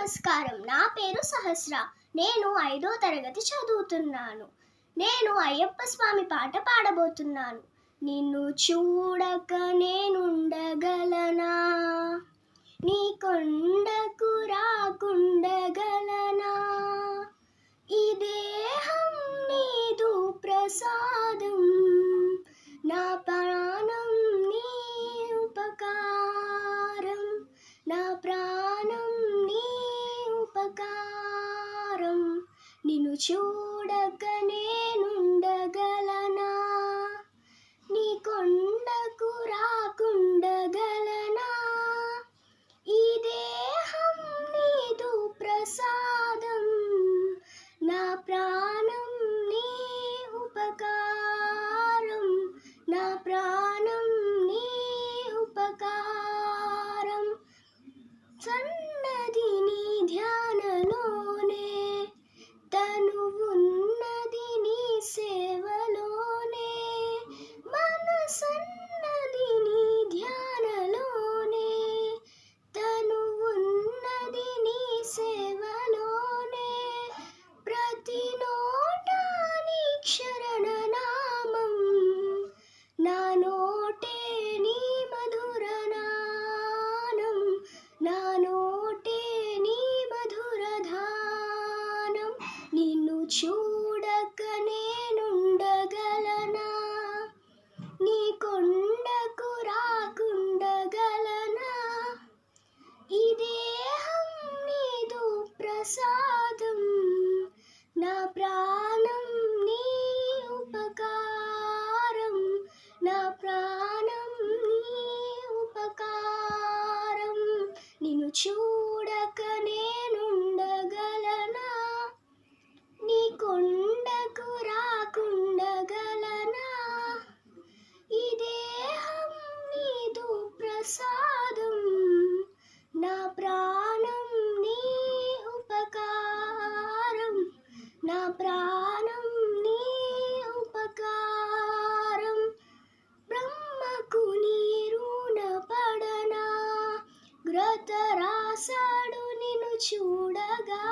నమస్కారం. నా పేరు సహస్ర. నేను 5వ తరగతి చదువుతున్నాను. నేను అయ్యప్ప స్వామి పాట పాడబోతున్నాను. నిన్ను చూడక నేనుండగలనా, నీ కొండకు రాకుండగలనా, ఈ దేహం నీదు ప్రసాదం, నా ప్రాణం నీ ఉపకారం, నా ప్రాణం నీ ఉపకారం. నిన్ను చూడక నేనుండగలనా, నీ కొండకు రాకుండగలనా, ఈ దేహం నీదు ప్రసాదం, నా ప్రాణం నీ ఉపకారం, నా ప్రాణం నీ ఉపకారం. సన్నది నీ ధ్యానలోనే, తనువున్నది నీ సేవలోనే, మనసన్నది నీ ధ్యానలోనే, తనువున్నది నీ సేవలోనే, ప్రతి నోట నీ శరణనామం, నా నోటే నీ మధురనానం, నా నోటే నీ మధురధానం. నిన్ను చూడక నేనుండగలనా, నీ కొండకు రాకుండగలనా, ఈ దేహం నీదు ప్రసాదం, నా ప్రాణం నీ ఉపకారం, నా ప్రాణం నీ ఉపకారం. నిన్ను చూడక నేనుండగలనా, నీ కొండకు రాకుండగలనా, ఈ దేహం నీదు ప్రసాదం, నా ప్రాణం నీ ఉపకారం, నా ప్రాణం నీ ఉపకారం. బ్రహ్మకు నీ రుణపడనా, గ్రత రాసాడు నిన్ను చూడగా,